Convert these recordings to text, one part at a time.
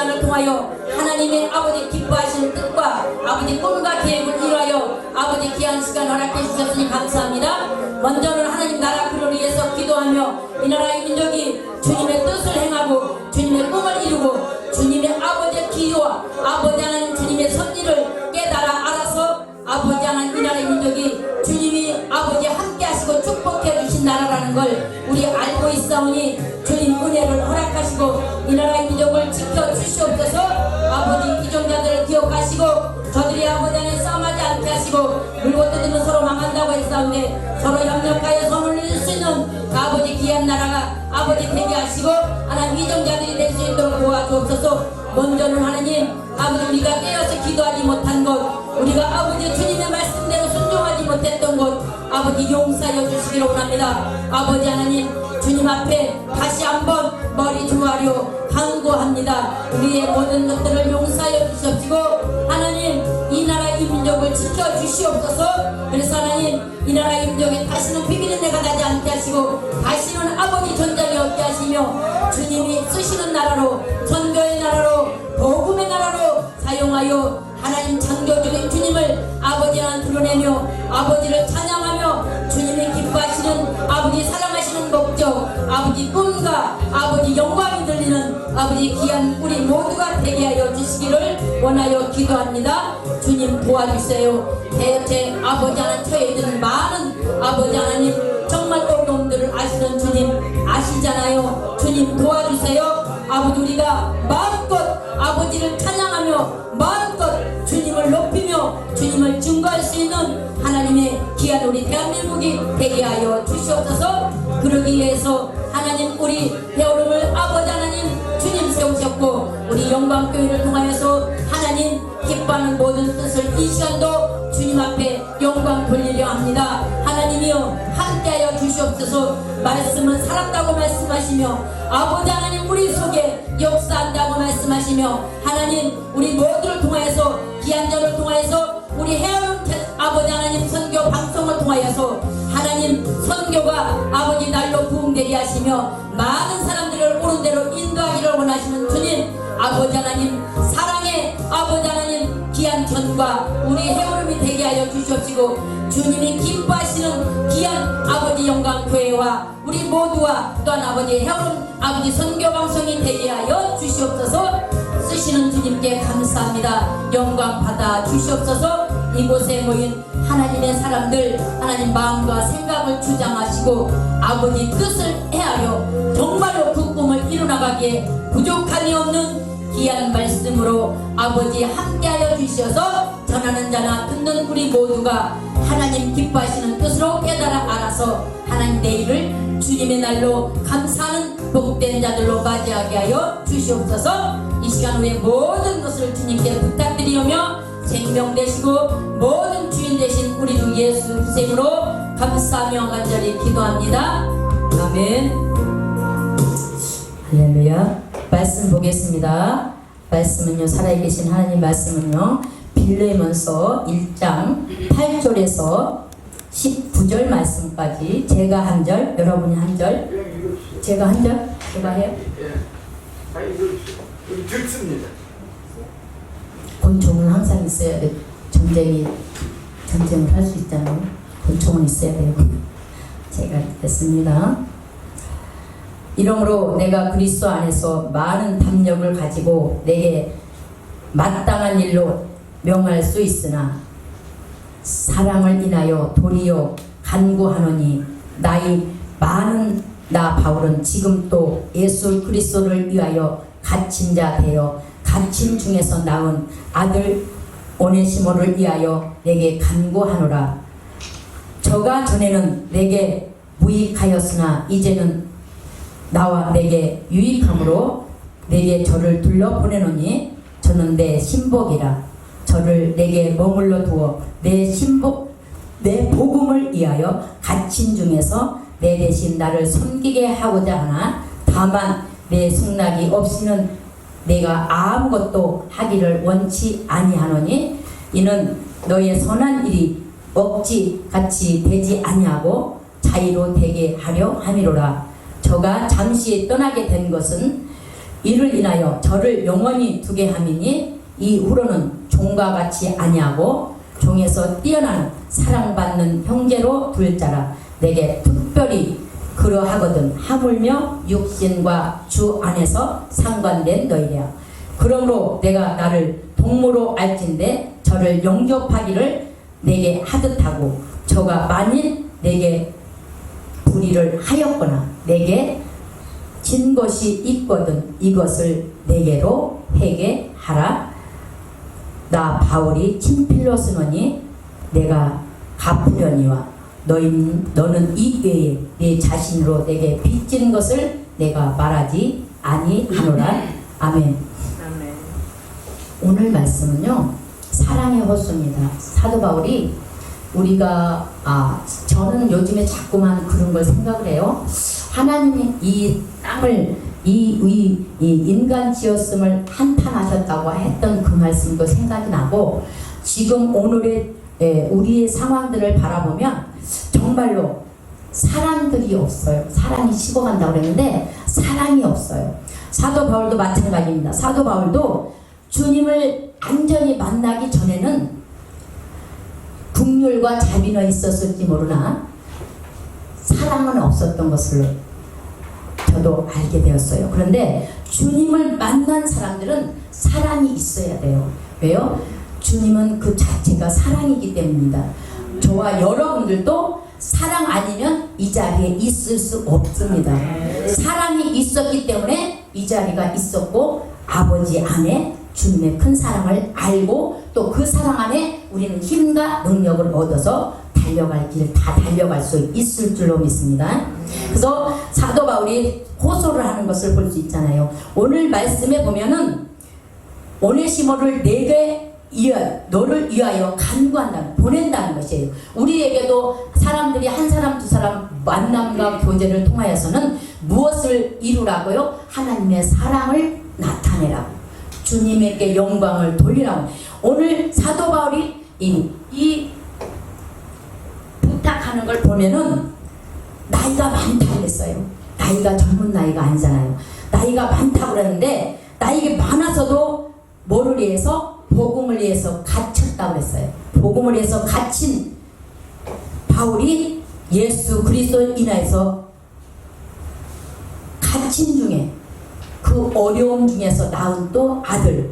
시간을 통하여 하나님의 아버지 기뻐하시는 뜻과 아버지 꿈과 계획을 이루하여 아버지 귀한 시간 허락해 주셨으니 감사합니다. 먼저는 하나님 나라 그를 위해서 기도하며 이 나라의 민족이 주님의 뜻을 행하고 주님의 꿈을 이루고 주님의 아버지의 기도와 아버지 하나님 주님의 섭리를 깨달아 알아서 아버지 하나님 이 나라의 민족이 주님이 아버지 함께 하시고 축복해 주신 나라라는 걸 우리 알고 있사오니 주님 은혜를 허락하시고 이 나라의 민족을 지켜 주시옵소서. 아버지 기종자들을 기억하시고 저들이 아버지 안에 싸움하지 않게 하시고 물고 뜯으면 서로 망한다고 했사온데 서로 협력하여 선을 이룰 수 있는 아버지 귀한 나라가 아버지 되게 하시고 하나님 기종자들이 될 수 있도록 도와주옵소서. 먼저는 하나님 아버지 우리가 깨어서 기도하지 못한 것 우리가 아버지 주님의 말씀대로 순종하지 못했던 것 아버지 용서하여 주시기를 원합니다. 아버지 하나님 주님 앞에 다시 한번 머리 조아려 간구합니다. 우리의 모든 것들을 용서하여 주시옵시고 하나님 이 나라 이 민족을 지켜주시옵소서. 그래서 하나님 이 나라 이 민족에 다시는 비비린내가 나지 않게 하시고 다시는 아버지 전장이 없게 하시며 주님이 쓰시는 나라로 선교의 나라로 복음의 나라로 사용하여 하나님 창조주인 주님을 아버지는 드러내며 아버지를 찬양하며 주님이 기뻐하시는 아버지 사랑하시는 목적 아버지 꿈과 아버지 영광이 들리는 아버지 귀한 우리 모두가 되게 하여 주시기를 원하여 기도합니다. 주님 도와주세요. 대체 아버지 하나님 처해있는 많은 아버지 하나님 정말 어려움들을 아시는 주님 아시잖아요. 주님 도와주세요. 아버지 우리가 마음껏 아버지를 찬양하며 마음껏 주님을 높이며 주님을 증거할 수 있는 하나님의 귀한 우리 대한민국이 되게 하여 주시옵소서. 그러기 위해서 하나님 우리 배우름을 아버지 하나님 주님 세우셨고 우리 영광교회를 통하여서 하나님 기뻐하는 모든 뜻을 이 시간도 주님 앞에 영광 돌리려 합니다. 하나님이여 함께하여 주시옵소서. 말씀은 살았다고 말씀하시며 아버지 하나님 우리 속에 역사한다고 말씀하시며 하나님 우리 모두를 통하여서 귀한 자를 통하여서 우리 헤어름 아버지 하나님 선교 방송을 통하여서 하나님 선교가 아버지 날로 부흥되게 하시며 많은 사람들을 옳은 대로 인도하기를 원하시는 주님 아버지 하나님 사랑의 아버지 하나님 귀한 전과 우리 헤어름이 되게 하여 주시옵시고 주님이 기뻐하시는 귀한 아버지 영광교회와 우리 모두와 또한 아버지 헤어름 아버지 선교방송이 되게 하여 주시옵소서. 쓰시는 주님께 감사합니다. 영광 받아 주시옵소서. 이곳에 모인 하나님의 사람들 하나님 마음과 생각을 주장하시고 아버지 뜻을 헤아려 정말로 그 꿈을 이루나가기에 부족함이 없는 귀한 말씀으로 아버지 함께하여 주셔서 전하는 자나 듣는 우리 모두가 하나님 기뻐하시는 뜻으로 깨달아 알아서 하나님 내일을 주님의 날로 감사하는 복된 자들로 맞이하게 하여 주시옵소서. 이 시간 후에 모든 것을 주님께 부탁드리오며 생명 되시고 모든 주인 되신 우리 주 예수 이름으로 감사하며 간절히 기도합니다. 아멘. 할렐루야. 말씀 보겠습니다. 말씀은요 살아계신 하나님 말씀은요 빌레몬서 1장 8절에서 19절 말씀까지 제가 한 절 여러분이 한 절 제가 한 절 제가 해요? 우리 듣습니다. 권총은 항상 있어야 돼. 전쟁을 할 수 있잖아요. 권총은 있어야 되고. 제가 했습니다. 이러므로 내가 그리스도 안에서 많은 담력을 가지고 내게 마땅한 일로 명할 수 있으나 사랑을 인하여 도리어 간구하노니 나이 많은 나 바울은 지금 또 예수 그리스도를 위하여 갇힌 자 되어 갇힌 중에서 낳은 아들 오네시모를 위하여 내게 간구하노라. 저가 전에는 내게 무익하였으나 이제는 나와 내게 유익함으로 내게 저를 둘러 보내노니 저는 내 신복이라. 저를 내게 머물러 두어 내 복음을 위하여 갇힌 중에서 내 대신 나를 섬기게 하고자 하나 다만 내 승낙이 없이는 내가 아무것도 하기를 원치 아니하노니 이는 너의 선한 일이 억지같이 되지 아니하고 자의로 되게 하려 함이로라. 저가 잠시 떠나게 된 것은 이를 인하여 저를 영원히 두게 함이니 이후로는 종과 같이 아니하고 종에서 뛰어나는 사랑받는 형제로 둘 자라. 내게 특별히 그러하거든 하물며 육신과 주 안에서 상관된 너희랴. 그러므로 내가 나를 동무로 알진대 저를 영접하기를 내게 하듯하고 저가 만일 내게 불의를 하였거나 내게 진 것이 있거든 이것을 내게로 회개하라. 나 바울이 친필로 쓰노니 내가 갚으려니와 너는 이 외에 내 자신으로 내게 빚진 것을 내가 말하지 아니하노라. 아멘. 오늘 말씀은요 사랑의 호수입니다. 사도 바울이 우리가 저는 요즘에 자꾸만 그런 걸 생각을 해요. 하나님이 이 땅을 이 인간 지었음을 한탄하셨다고 했던 그 말씀도 생각이 나고 지금 오늘의 우리의 상황들을 바라보면 정말로 사람들이 없어요. 사랑이 식어간다고 그랬는데 사랑이 없어요. 사도 바울도 마찬가지입니다. 사도 바울도 주님을 완전히 만나기 전에는 긍휼과 자비는 있었을지 모르나 사랑은 없었던 것을 저도 알게 되었어요. 그런데 주님을 만난 사람들은 사랑이 있어야 돼요. 왜요? 주님은 그 자체가 사랑이기 때문입니다. 저와 여러분들도 사랑 아니면 이 자리에 있을 수 없습니다. 사랑이 있었기 때문에 이 자리가 있었고 아버지 안에 주님의 큰 사랑을 알고 또 그 사랑 안에 우리는 힘과 능력을 얻어서 달려갈 길 다 달려갈 수 있을 줄로 믿습니다. 그래서 사도 바울이 호소를 하는 것을 볼 수 있잖아요. 오늘 말씀에 보면은 오네시모를 내게 너를 위하여 간구한다는 보낸다는 것이에요. 우리에게도 사람들이 한 사람 두 사람 만남과 교제를 통하여서는 무엇을 이루라고요? 하나님의 사랑을 나타내라고, 주님에게 영광을 돌리라고. 오늘 사도 바울이 이 부탁하는 걸 보면은 나이가 많다고 그랬어요. 나이가 젊은 나이가 아니잖아요. 나이가 많다고 그랬는데 나이가 많아서도 뭐를 위해서? 복음을 위해서 갇혔다고 그랬어요. 복음을 위해서 갇힌 바울이 예수 그리스도를 인하여서 갇힌 중에 그 어려움 중에서 낳은 또 아들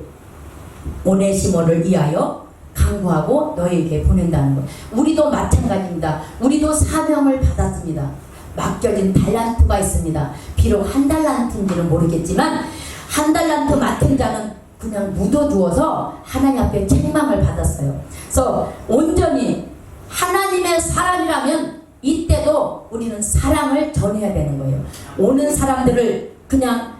오네시모를 위하여 간구하고 너에게 보낸다는 것. 우리도 마찬가지입니다. 우리도 사명을 받았습니다. 맡겨진 달란트가 있습니다. 비록 한 달란트인지는 모르겠지만 한 달란트 맡은 자는 그냥 묻어두어서 하나님 앞에 책망을 받았어요. 그래서 온전히 하나님의 사람이라면 이때도 우리는 사랑을 전해야 되는 거예요. 오는 사람들을 그냥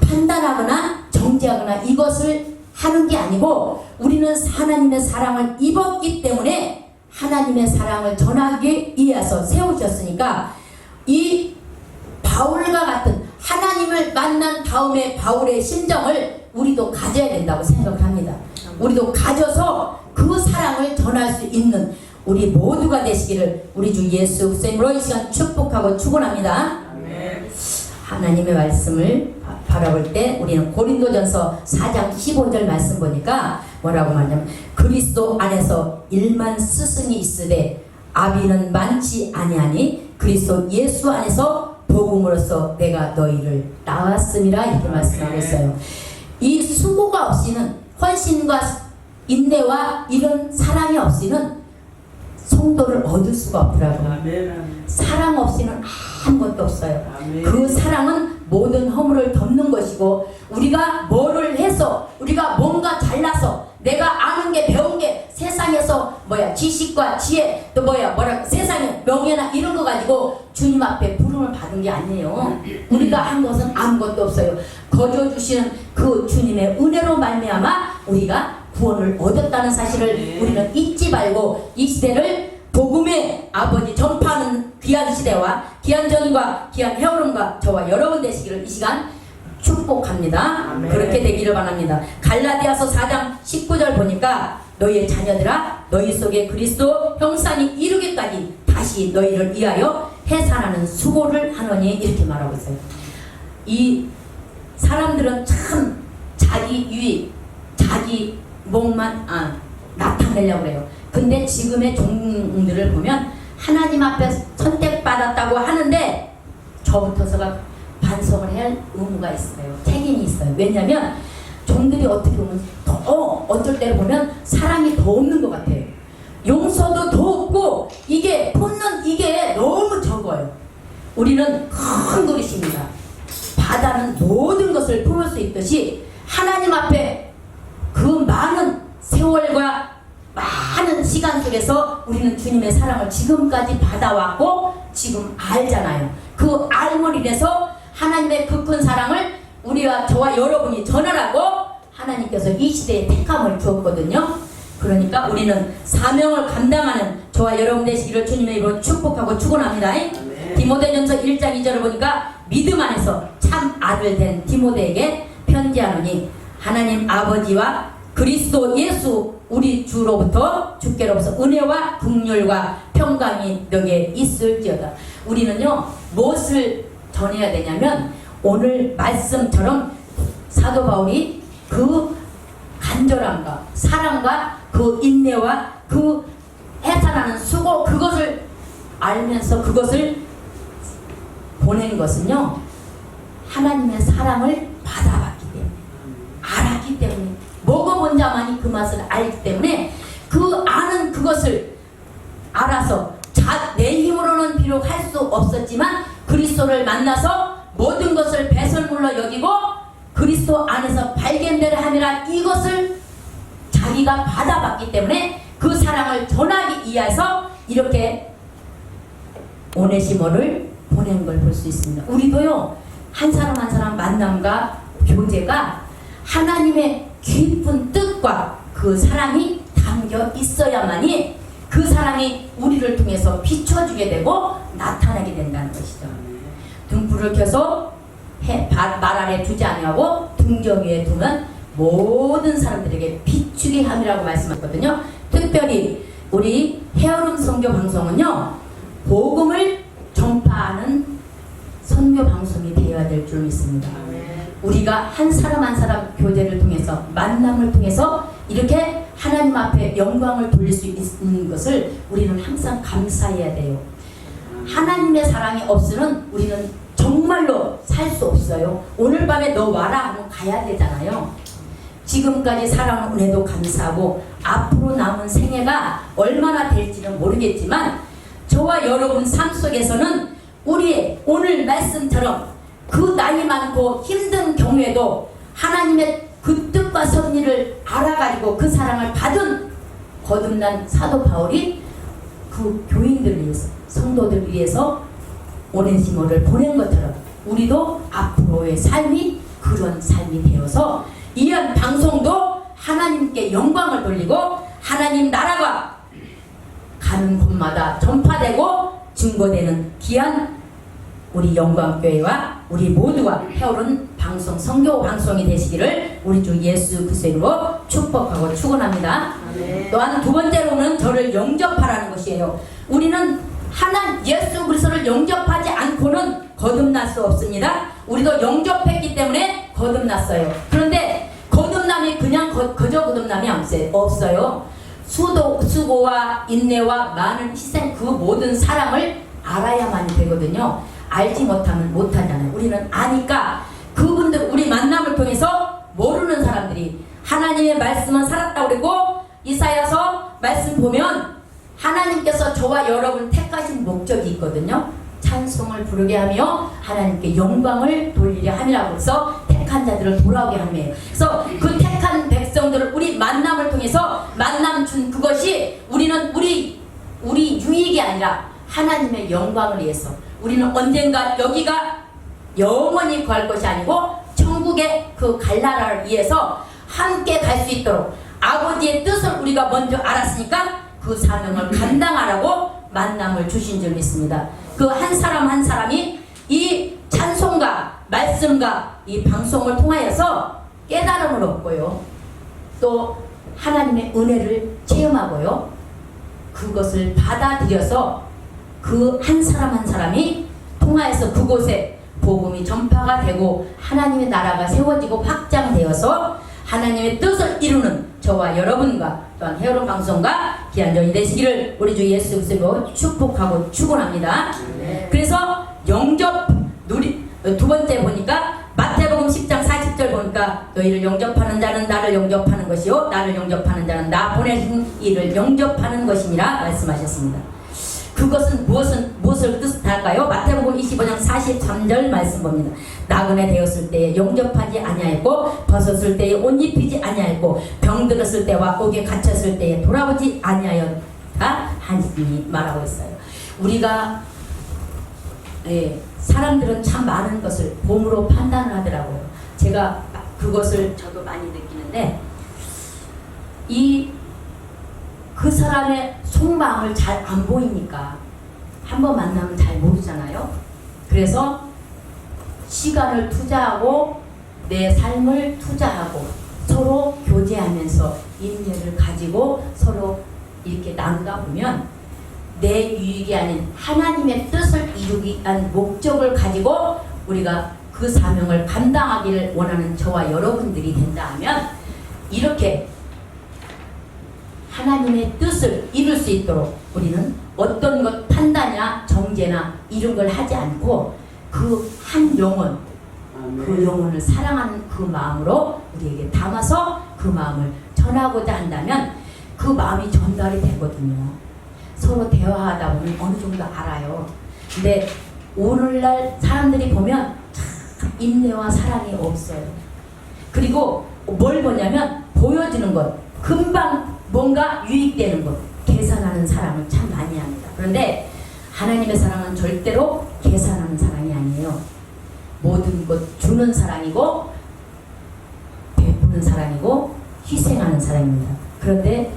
판단하거나 정죄하거나 이것을 하는 게 아니고 우리는 하나님의 사랑을 입었기 때문에 하나님의 사랑을 전하기 위해서 세우셨으니까 이 바울과 같은 하나님을 만난 다음에 바울의 심정을 우리도 가져야 된다고 생각합니다. 우리도 가져서 그 사랑을 전할 수 있는 우리 모두가 되시기를 우리 주 예수 그리스도로 이 시간 축복하고 축원합니다. 하나님의 말씀을 바라볼 때 우리는 고린도전서 4장 15절 말씀 보니까 뭐라고 말하냐면 그리스도 안에서 일만 스승이 있으되 아비는 많지 아니하니 그리스도 예수 안에서 복음으로써 내가 너희를 낳았음이라 이렇게 말씀하고 있어요. 이 수고가 없이는 헌신과 인내와 이런 사랑이 없이는 성도를 얻을 수가 없더라고요. 사랑 없이는 아무것도 없어요. 그 사랑은 모든 허물을 덮는 것이고 우리가 뭐를 해서 우리가 뭔가 잘나서 내가 아는 게 배운 게 세상에서 지식과 지혜 또 세상의 명예나 이런 거 가지고 주님 앞에 부름을 받은 게 아니에요. 우리가 한 것은 아무것도 없어요. 거저 주시는 그 주님의 은혜로 말미암아 우리가 구원을 얻었다는 사실을 우리는 잊지 말고 이 시대를 복음의 아버지 전파하는 귀한 시대와 귀한 전과 귀한 헤어름과 저와 여러분 되시기를 이 시간 축복합니다. 아멘. 그렇게 되기를 바랍니다. 갈라디아서 4장 19절 보니까 너희의 자녀들아 너희 속에 그리스도 형상이 이루기까지 다시 너희를 위하여 해산하는 수고를 하노니 이렇게 말하고 있어요. 이 사람들은 참 자기 유익, 자기 목만 나타내려고 해요. 근데 지금의 종들을 보면 하나님 앞에 선택받았다고 하는데 저부터서가 반성을 해야 할 의무가 있어요. 책임이 있어요. 왜냐하면 종들이 어떻게 보면 어쩔 때를 보면 사랑이 더 없는 것 같아요. 용서도 더 없고 이게 품는 이게 너무 적어요. 우리는 큰 그릇입니다. 바다는 모든 것을 품을 수 있듯이 하나님 앞에 그 많은 세월과 많은 시간 속에서 우리는 주님의 사랑을 지금까지 받아왔고 지금 알잖아요. 그 알므로 인해서 하나님의 그 큰 사랑을 우리와 저와 여러분이 전하라고 하나님께서 이 시대에 택함을 주었거든요. 그러니까 우리는 사명을 감당하는 저와 여러분 되시기를 주님의 이름으로 축복하고 축원합니다. 디모데전서 1장 2절을 보니까 믿음 안에서 참 아들 된 디모데에게 편지하노니 하나님 아버지와 그리스도 예수 우리 주로부터 주께로부터 은혜와 긍휼과 평강이 너에게 있을지어다. 우리는요 무엇을 전해야 되냐면 오늘 말씀처럼 사도 바울이 그 간절함과 사랑과 그 인내와 그 해산하는 수고 그것을 알면서 그것을 보낸 것은요 하나님의 사랑을 받아봤기 때문에 알았기 때문에 먹어본 자만이 그 맛을 알기 때문에 그 아는 그것을 알아서 내 힘으로는 비록 할 수 없었지만 그리스도를 만나서 모든 것을 배설물로 여기고 그리스도 안에서 발견되려 함이라 이것을 자기가 받아봤기 때문에 그 사랑을 전하기 위해서 이렇게 오네시모를 보낸 걸 볼 수 있습니다. 우리도요 한 사람 한 사람 만남과 교제가 하나님의 깊은 뜻과 그 사랑이 담겨 있어야만이 그 사랑이 우리를 통해서 비춰주게 되고 나타나게 된다는 것이죠. 등불을 켜서 말 아래 두지 아니하고 등경 위에 두면 모든 사람들에게 비추게 함이라고 말씀하셨거든요. 특별히 우리 헤어룸 선교 방송은요 복음을 전파하는 선교 방송이 되어야 될 줄 믿습니다. 우리가 한 사람 한 사람 교제를 통해서 만남을 통해서 이렇게 하나님 앞에 영광을 돌릴 수 있는 것을 우리는 항상 감사해야 돼요. 하나님의 사랑이 없으면 우리는 정말로 살 수 없어요. 오늘 밤에 너 와라 하면 가야 되잖아요. 지금까지 살아온 은혜도 감사하고 앞으로 남은 생애가 얼마나 될지는 모르겠지만 저와 여러분 삶 속에서는 우리의 오늘 말씀처럼 그 나이 많고 힘든 경우에도 하나님의 그 뜻과 섭리를 알아가지고 그 사랑을 받은 거듭난 사도 바울이 그 교인들을 위해서 성도들을 위해서 오네시모를 보낸 것처럼 우리도 앞으로의 삶이 그런 삶이 되어서 이런 방송도 하나님께 영광을 돌리고 하나님 나라가 가는 곳마다 전파되고 증거되는 귀한 우리 영광교회와 우리 모두가 해오른 방송 선교 방송이 되시기를 우리 주 예수 그리스도 이름으로 축복하고 축원합니다. 또한 두 번째로는 저를 영접하라는 것이에요. 우리는 예수 그리스도를 영접하지 않고는 거듭날 수 없습니다. 우리도 영접했기 때문에 거듭났어요. 그런데 거듭남이 그냥 그저 거듭남이 없어요. 수고와 인내와 많은 희생 그 모든 사랑을 알아야만 되거든요. 알지 못하면 못하잖아요. 우리는 아니까 그분들 우리 만남을 통해서 모르는 사람들이 하나님의 말씀은 살았다고 그러고 이사야서 말씀 보면 하나님께서 저와 여러분 택하신 목적이 있거든요. 찬송을 부르게 하며 하나님께 영광을 돌리려 함이라고 해서 택한 자들을 돌아오게 함이에요. 그래서 그 택한 백성들을 우리 만남을 통해서 만남 준 그것이 우리는 우리 유익이 아니라 하나님의 영광을 위해서 우리는 언젠가 여기가 영원히 거할 것이 아니고 천국의 그 갈 나라를 위해서 함께 갈 수 있도록 아버지의 뜻을 우리가 먼저 알았으니까 그 사명을 감당하라고 만남을 주신 줄 믿습니다. 그 한 사람 한 사람이 이 찬송과 말씀과 이 방송을 통하여서 깨달음을 얻고요. 또 하나님의 은혜를 체험하고요. 그것을 받아들여서 그 한 사람 한 사람이 통하여서 그곳에 복음이 전파가 되고 하나님의 나라가 세워지고 확장되어서 하나님의 뜻을 이루는 저와 여러분과 또한 헤어론 방송과 귀한 전이 되시기를 우리 주 예수 그리스도로 축복하고 축원합니다. 그래서 영접 두 번째 보니까 마태복음 10장 40절 보니까 너희를 영접하는 자는 나를 영접하는 것이요 나를 영접하는 자는 나 보내신 이를 영접하는 것이니라 말씀하셨습니다. 그것은 무엇을 뜻할까요? 마태복음 25장 43절 말씀 봅니다. 나그네 되었을 때에 영접하지 아니하였고 벗었을 때에 옷 입히지 아니하였고 병들었을 때와 옥에 갇혔을 때에 돌아보지 아니하였다 하시니 말하고 있어요. 우리가 사람들은 참 많은 것을 봄으로 판단을 하더라고요. 제가 그것을 저도 많이 느끼는데 그 사람의 속마음을 잘 안 보이니까 한번 만나면 잘 모르잖아요. 그래서 시간을 투자하고 내 삶을 투자하고 서로 교제하면서 인내를 가지고 서로 이렇게 나누다 보면 내 유익이 아닌 하나님의 뜻을 이루기 위한 목적을 가지고 우리가 그 사명을 감당하기를 원하는 저와 여러분들이 된다 하면 이렇게 하나님의 뜻을 이룰 수 있도록 우리는 어떤 것 판단이나 정죄나 이런 걸 하지 않고 그 한 영혼, 그 영혼을 사랑하는 그 마음으로 우리에게 담아서 그 마음을 전하고자 한다면 그 마음이 전달이 되거든요. 서로 대화하다 보면 어느 정도 알아요. 근데 오늘날 사람들이 보면 참 인내와 사랑이 없어요. 그리고 뭘 보냐면 보여지는 것, 금방 뭔가 유익되는 것, 계산하는 사랑을 참 많이 합니다. 그런데 하나님의 사랑은 절대로 계산하는 사랑이 아니에요. 모든 것 주는 사랑이고 베푸는 사랑이고 희생하는 사랑입니다. 그런데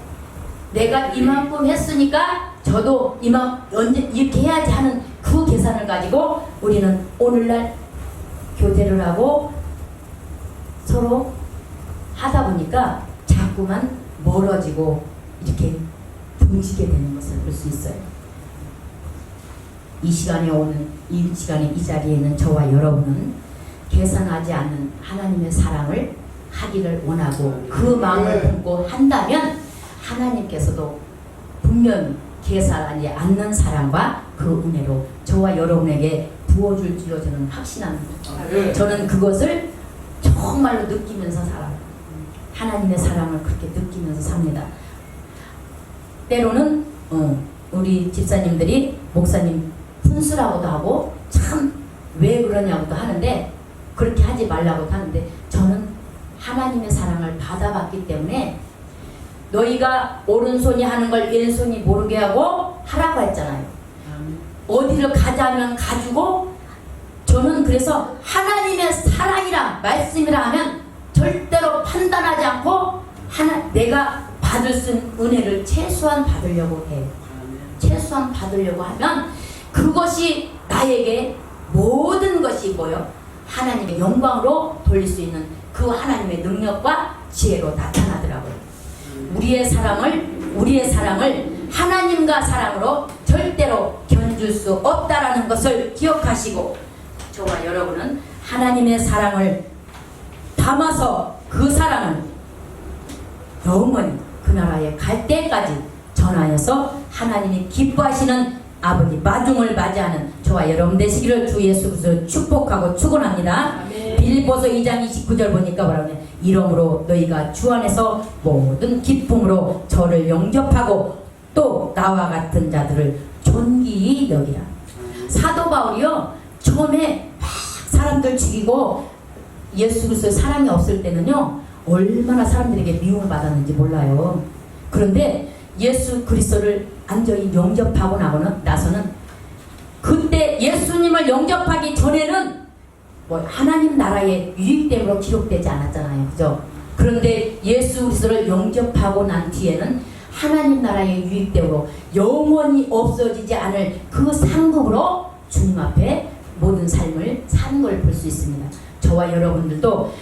내가 이만큼 했으니까 저도 언제 이렇게 해야지 하는 그 계산을 가지고 우리는 오늘날 교제를 하고 서로 하다 보니까 자꾸만 멀어지고 이렇게 등지게 되는 것을 볼 수 있어요. 이 시간에 이 자리에 있는 저와 여러분은 계산하지 않는 하나님의 사랑을 하기를 원하고 그 마음을 품고 한다면 하나님께서도 분명히 계산하지 않는 사랑과 그 은혜로 저와 여러분에게 부어줄 줄로 저는 확신합니다. 저는 그것을 정말로 느끼면서 살아요. 하나님의 사랑을 그렇게 느끼면서 삽니다. 때로는 우리 집사님들이 목사님 분수라고도 하고 참 왜 그러냐고도 하는데 그렇게 하지 말라고도 하는데 저는 하나님의 사랑을 받아봤기 때문에 너희가 오른손이 하는 걸 왼손이 모르게 하고 하라고 했잖아요. 어디를 가자면 가지고 저는 그래서 하나님의 사랑이라 말씀이라 하면 절대로 판단하지 않고 내가 받을 수 있는 은혜를 최소한 받으려고 해요. 최소한 받으려고 하면 그것이 나에게 모든 것이 뭐요? 하나님의 영광으로 돌릴 수 있는 그 하나님의 능력과 지혜로 나타나더라고요. 우리의 사랑을 하나님과 사랑으로 절대로 견줄 수 없다라는 것을 기억하시고 저와 여러분은 하나님의 사랑을 담아서 그 사랑을 영원히 그 나라에 갈 때까지 전하여서 하나님이 기뻐하시는 아버지 마중을 맞이하는 저와 여러분 되시기를 주 예수 그리스도 축복하고 축원합니다. 빌립보서 2장 29절 보니까 뭐라고 하냐, 이러므로 너희가 주 안에서 모든 기쁨으로 저를 영접하고 또 나와 같은 자들을 존귀히 여기라. 사도 바울이요 처음에 막 사람들 죽이고 예수 그리스도의 사랑이 없을 때는요 얼마나 사람들에게 미움을 받았는지 몰라요. 그런데 예수 그리스도를 완전히 영접하고 나서는 그때 예수님을 영접하기 전에는 뭐 하나님 나라의 유익됨으로 기록되지 않았잖아요. 그죠? 그런데 예수 그리스도를 영접하고 난 뒤에는 하나님 나라의 유익됨으로 영원히 없어지지 않을 그 상급으로 주님 앞에 모든 삶을 사는 걸 볼 수 있습니다. 저와 여러분들도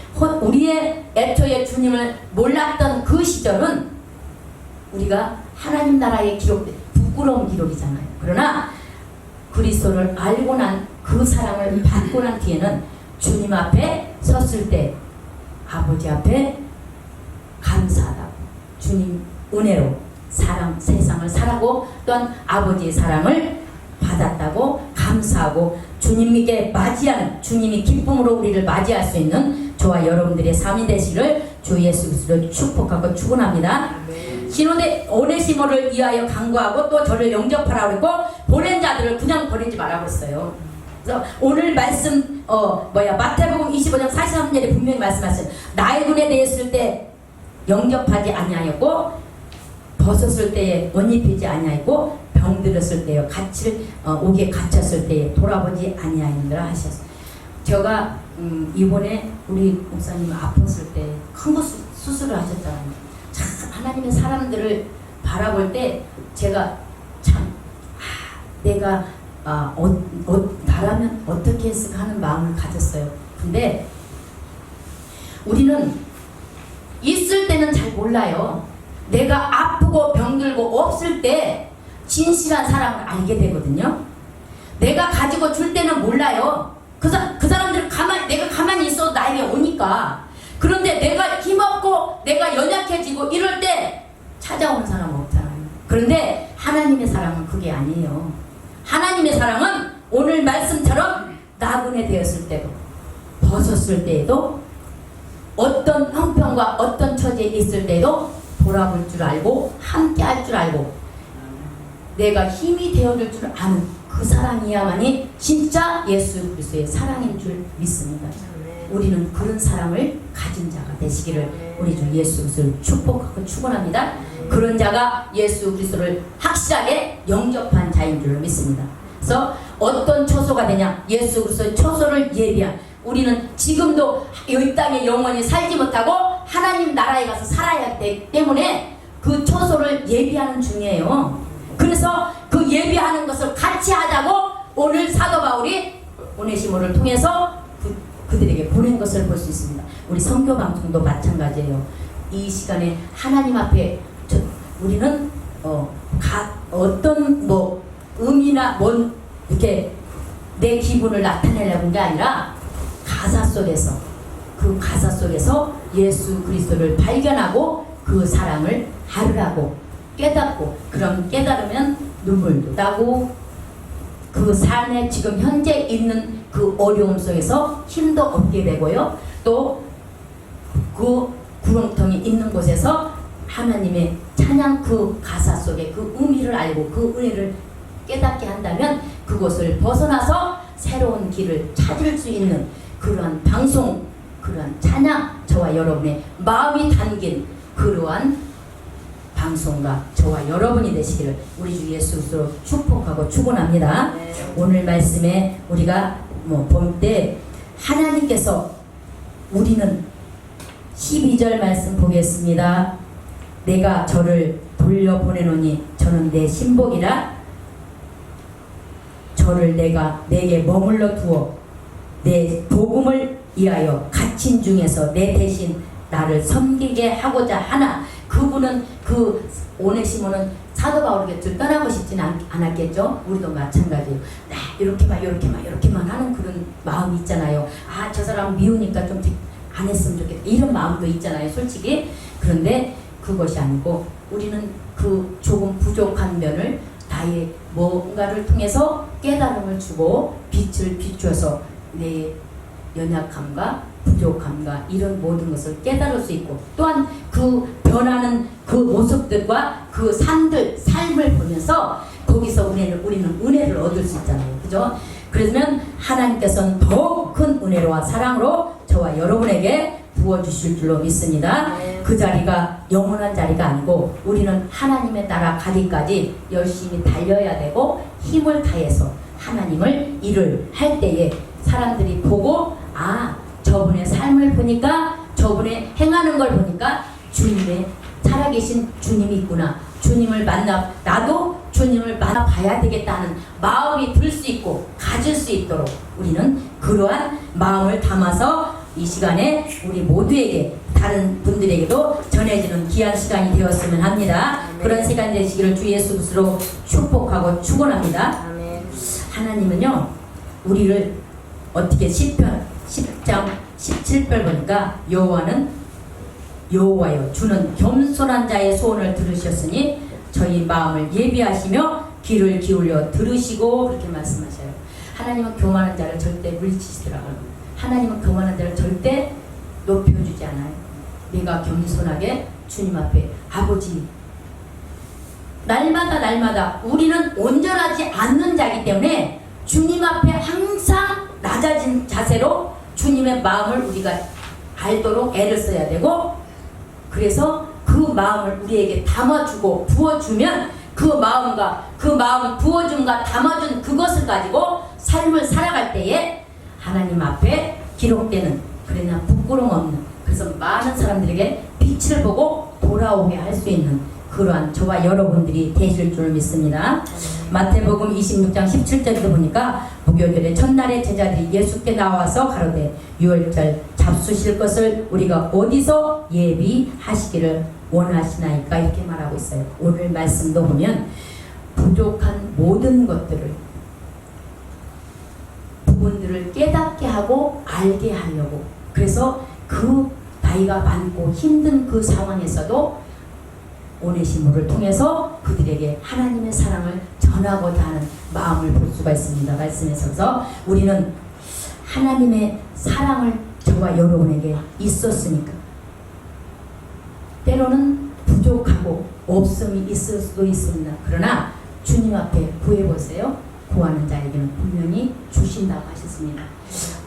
우리의 애초에 주님을 몰랐던 그 시절은 우리가 하나님 나라에 기록된 부끄러운 기록이잖아요. 그러나 그리스도를 알고 난 그 사랑을 받고 난 뒤에는 주님 앞에 섰을 때 아버지 앞에 감사하다고, 주님 은혜로 세상을 살아고 또한 아버지의 사랑을 받았다고 감사하고 주님에게 맞이하는, 주님이 기쁨으로 우리를 맞이할 수 있는 저와 여러분들의 삶이 되시기를 주 예수 그리스도로 축복하고 축원합니다. 신혼대 오네시모를 위하여 간구하고 또 저를 영접하라 그랬고 보낸 자들을 그냥 보내지 말라고 했어요. 그래서 오늘 말씀 마태복음 25장 43절에 분명히 말씀하셨어요. 나의 눈에 대했을 때 영접하지 아니하였고 벗었을 때에 옷 입히지 아니하였고 병들었을 때에 옥에 갇혔을 때에 돌아보지 아니하였느라 하셨어요. 제가 이번에 우리 목사님 아팠을 때 큰 거 수술을 하셨잖아요. 참 하나님의 사람들을 바라볼 때 제가 참 내가 나라면 어떻게 했을까 하는 마음을 가졌어요. 근데 우리는 있을 때는 잘 몰라요. 내가 아프고 병들고 없을 때 진실한 사랑을 알게 되거든요. 내가 가지고 줄 때는 몰라요. 그 사람들은 내가 가만히 있어도 나에게 오니까. 그런데 내가 힘없고 내가 연약해지고 이럴 때 찾아오는 사람은 없잖아요. 그런데 하나님의 사랑은 그게 아니에요. 하나님의 사랑은 오늘 말씀처럼 나그네 되었을 때도 벗었을 때에도 어떤 형편과 어떤 처지에 있을 때도 돌아볼 줄 알고 함께 할 줄 알고 내가 힘이 되어줄 줄 아는 그 사랑이야만이 진짜 예수 그리스도의 사랑인 줄 믿습니다. 우리는 그런 사랑을 가진 자가 되시기를 우리 주 예수 그리스도를 축복하고 축원합니다. 그런 자가 예수 그리스도를 확실하게 영접한 자인 줄 믿습니다. 그래서 어떤 초소가 되냐? 예수 그리스도의 초소를 예비한, 우리는 지금도 이 땅에 영원히 살지 못하고 하나님 나라에 가서 살아야 하기 때문에 그 초소를 예비하는 중이에요. 그래서 그 예비하는 것을 같이 하자고 오늘 사도 바울이 오네시모를 통해서 그들에게 보낸 것을 볼 수 있습니다. 우리 선교 방송도 마찬가지예요. 이 시간에 하나님 앞에 우리는 어떤 의미나 이렇게 내 기분을 나타내려고 한 게 아니라 가사 속에서 예수 그리스도를 발견하고 그 사랑을 하루라고 깨닫고, 그럼 깨달으면 눈물도 나고 그 삶에 지금 현재 있는 그 어려움 속에서 힘도 얻게 되고요. 또 그 구렁텅이 있는 곳에서 하나님의 찬양 그 가사 속에 그 의미를 알고 그 은혜를 깨닫게 한다면 그곳을 벗어나서 새로운 길을 찾을 수 있는 그러한 방송, 그러한 찬양, 저와 여러분의 마음이 담긴 그러한 방송과 저와 여러분이 되시기를 우리 주 예수 그리스도로 축복하고 축원합니다. 오늘 말씀에 우리가 볼 때 하나님께서 우리는 12절 말씀 보겠습니다. 내가 저를 돌려보내노니 저는 내 신복이라 저를 내게 머물러 두어 내 복음을 위하여 갇힌 중에서 내 대신 나를 섬기게 하고자 하나. 그분은 그 오네시모는 사도 바울 곁을 떠나고 싶지는 않았겠죠. 우리도 마찬가지예요. 이렇게만 하는 그런 마음이 있잖아요. 저 사람 미우니까 좀 안 했으면 좋겠다 이런 마음도 있잖아요, 솔직히. 그런데 그것이 아니고 우리는 그 조금 부족한 면을 나의 뭔가를 통해서 깨달음을 주고 빛을 비추어서 내 연약함과 부족함과 이런 모든 것을 깨달을 수 있고, 또한 그 변하는 그 모습들과 그 삶을 보면서 거기서 우리는 은혜를 얻을 수 있잖아요. 그죠? 그러면 하나님께서는 더욱 큰 은혜로와 사랑으로 저와 여러분에게 부어주실 줄로 믿습니다. 그 자리가 영원한 자리가 아니고 우리는 하나님의 나라 가기까지 열심히 달려야 되고 힘을 다해서 하나님을 일을 할 때에 사람들이 보고 저분의 삶을 보니까, 저분의 행하는 걸 보니까 주님의 살아계신 주님이 있구나. 주님을 나도 주님을 만나봐야 되겠다는 마음이 들 수 있고 가질 수 있도록 우리는 그러한 마음을 담아서 이 시간에 우리 모두에게, 다른 분들에게도 전해지는 귀한 시간이 되었으면 합니다. 그런 시간 되시기를 주 예수 그리스도로 축복하고 축원합니다. 하나님은요, 우리를 어떻게 시편 10장 17절 보니까 여호와여 주는 겸손한 자의 소원을 들으셨으니 저희 마음을 예비하시며 귀를 기울여 들으시고 그렇게 말씀하셔요. 하나님은 교만한 자를 절대 물리치시더라고요. 하나님은 교만한 자를 절대 높여주지 않아요. 내가 겸손하게 주님 앞에 아버지 날마다 우리는 온전하지 않는 자이기 때문에 주님 앞에 항상 낮아진 자세로 주님의 마음을 우리가 알도록 애를 써야 되고, 그래서 그 마음을 우리에게 담아주고 부어주면 그 마음 부어줌과 담아준 그것을 가지고 삶을 살아갈 때에 하나님 앞에 기록되는, 그러나 부끄러움 없는, 그래서 많은 사람들에게 빛을 보고 돌아오게 할 수 있는 그러한 저와 여러분들이 되실 줄 믿습니다. 마태복음 26장 17절에도 보니까 무교절의 첫날에 제자들이 예수께 나와서 가로되 유월절 잡수실 것을 우리가 어디서 예비하시기를 원하시나이까 이렇게 말하고 있어요. 오늘 말씀도 보면 부족한 모든 것들을 부분들을 깨닫게 하고 알게 하려고, 그래서 그 나이가 많고 힘든 그 상황에서도 오네시모를 통해서 그들에게 하나님의 사랑을 전하고자 하는 마음을 볼 수가 있습니다. 말씀에서 우리는 하나님의 사랑을 저와 여러분에게 있었으니까 때로는 부족하고 없음이 있을 수도 있습니다. 그러나 주님 앞에 구해보세요. 구하는 자에게는 분명히 주신다고 하셨습니다.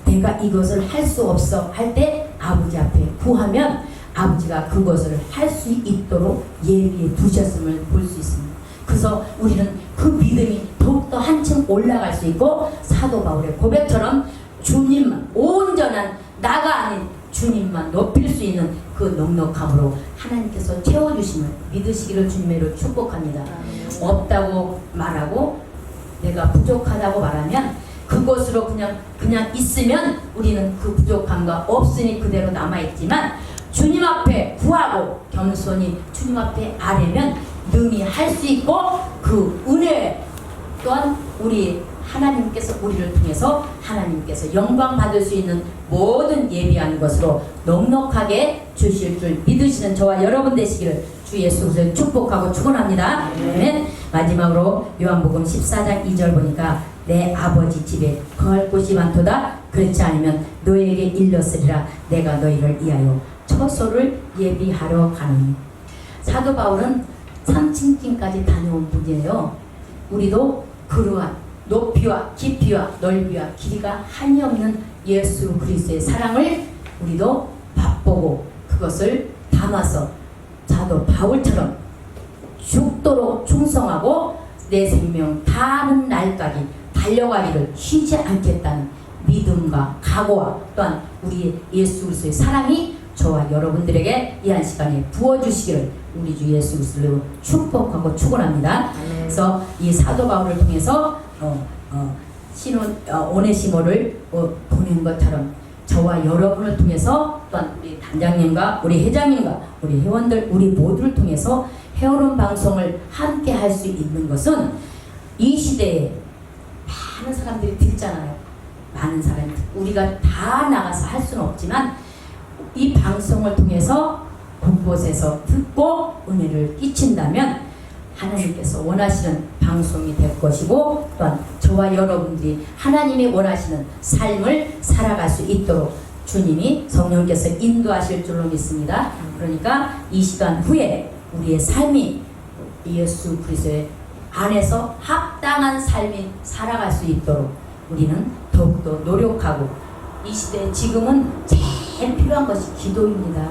내가 이것을 할 수 없어 할 때 아버지 앞에 구하면 아버지가 그것을 할 수 있도록 예비해 두셨음을 볼 수 있습니다. 그래서 우리는 그 믿음이 더욱더 한층 올라갈 수 있고, 사도 바울의 고백처럼 주님만, 온전한 나가 아닌 주님만 높일 수 있는 그 넉넉함으로 하나님께서 채워주심을 믿으시기를 주님으로 축복합니다. 없다고 말하고 내가 부족하다고 말하면 그것으로 그냥 있으면 우리는 그 부족함과 없으니 그대로 남아있지만, 주님 앞에 구하고 겸손히 주님 앞에 아뢰면 능히 할 수 있고, 그 은혜 또한 우리 하나님께서 우리를 통해서 하나님께서 영광 받을 수 있는 모든 예비한 것으로 넉넉하게 주실 줄 믿으시는 저와 여러분 되시기를 주 예수 그리스도를 축복하고 축원합니다. 네. 마지막으로 요한복음 14장 2절 보니까 내 아버지 집에 거할 곳이 많도다. 그렇지 않으면 너에게 일렀으리라. 내가 너희를 위하여 처소를 예비하러 가느니. 사도 바울은 3층까지 다녀온 분이에요. 우리도 그러한 높이와 깊이와 넓이와 길이가 한이 없는 예수 그리스도의 사랑을 우리도 맛보고 그것을 담아서 사도 바울처럼 죽도록 충성하고 내 생명 다하는 날까지 달려가기를 쉬지 않겠다는 믿음과 각오와 또한 우리 예수 그리스도의 사랑이 저와 여러분들에게 이 한 시간에 부어주시기를 우리 주 예수 그리스도로 축복하고 축원합니다. 그래서 이 사도 바울을 통해서 오네시모를 보낸 것처럼 저와 여러분을 통해서 또한 우리 단장님과 우리 회장님과 우리 회원들 우리 모두를 통해서 헤어론 방송을 함께 할 수 있는 것은 이 시대에 많은 사람들이 듣잖아요. 많은 사람이 우리가 다 나가서 할 수는 없지만 이 방송을 통해서 곳곳에서 듣고 은혜를 끼친다면 하나님께서 원하시는 방송이 될 것이고, 또한 저와 여러분들이 하나님이 원하시는 삶을 살아갈 수 있도록 주님이 성령께서 인도하실 줄로 믿습니다. 그러니까 이 시간 후에 우리의 삶이 예수 그리스도의 안에서 합당한 삶이 살아갈 수 있도록 우리는 더욱더 노력하고, 이 시대 지금은 제일 필요한 것이 기도입니다.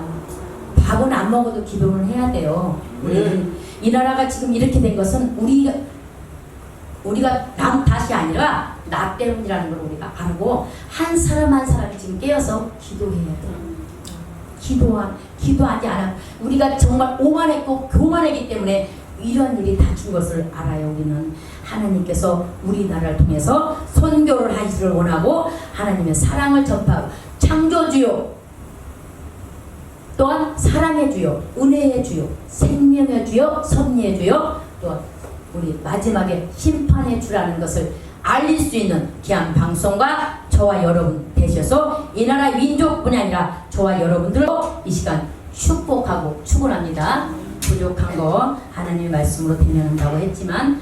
밥은 안 먹어도 기도를 해야 돼요. 이 나라가 지금 이렇게 된 것은 우리가 남 탓이 아니라 나 때문이라는 걸 우리가 알고 한 사람 한 사람이 지금 깨어서 기도해야 돼요. 기도하지 않아. 우리가 정말 오만했고 교만했기 때문에 이런 일이 닥친 것을 알아요. 우리는 하나님께서 우리나라를 통해서 선교를 하시기를 원하고 하나님의 사랑을 전파하고 창조주요 또한 사랑의 주요, 은혜의 주요, 생명의 주요, 섭리의 주요, 또한 우리 마지막에 심판의 주라는 것을 알릴 수 있는 귀한 방송과 저와 여러분 되셔서 이 나라 민족뿐이 아니라 저와 여러분들로 이 시간 축복하고 축원합니다. 부족한 거 하나님의 말씀으로 대면한다고 했지만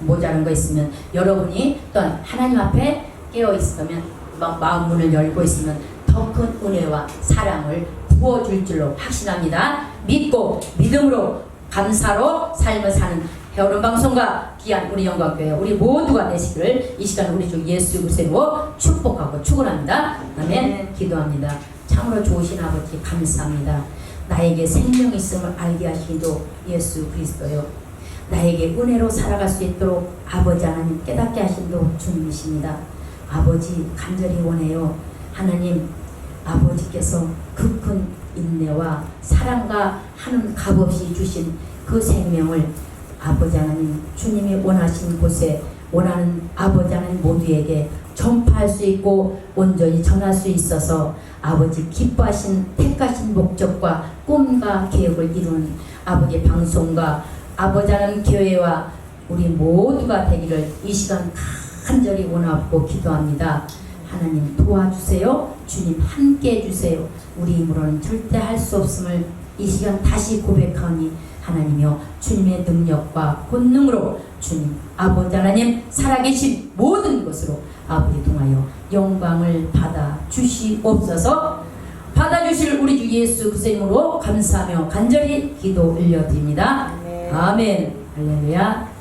모자란 거 있으면 여러분이 또한 하나님 앞에 깨어 있으면 마음 문을 열고 있으면 더 큰 은혜와 사랑을 부어줄 줄로 확신합니다. 믿고 믿음으로 감사로 삶을 사는 헤어른 방송과 귀한 우리 영광교회 우리 모두가 되시기를 이 시간 우리 주 예수 그리스도로 축복하고 축원합니다. 아멘. 기도합니다. 참으로 좋으신 아버지 감사합니다. 나에게 생명이 있음을 알게 하시도 예수 그리스도요. 나에게 은혜로 살아갈 수 있도록 아버지 하나님 깨닫게 하신도 주님이십니다. 아버지 간절히 원해요. 하나님 아버지께서 그 큰 인내와 사랑과 하는 값없이 주신 그 생명을 아버지 하나님 주님이 원하신 곳에 원하는 아버지 하나님 모두에게 전파할 수 있고 온전히 전할 수 있어서 아버지 기뻐하신 택하신 목적과 꿈과 계획을 이루는 아버지 방송과 아버지 하나님 교회와 우리 모두가 되기를 이 시간 간절히 원하고 기도합니다. 하나님 도와주세요. 주님 함께 해주세요. 우리 힘으로는 절대 할 수 없음을 이 시간 다시 고백하니 하나님이여 주님의 능력과 권능으로 주님 아버지 하나님 살아계신 모든 것으로 아버지 통하여 영광을 받아 주시옵소서. 받아주실 우리 주 예수 그리스도 이름으로 감사하며 간절히 기도 올려드립니다. 아멘. 할렐루야.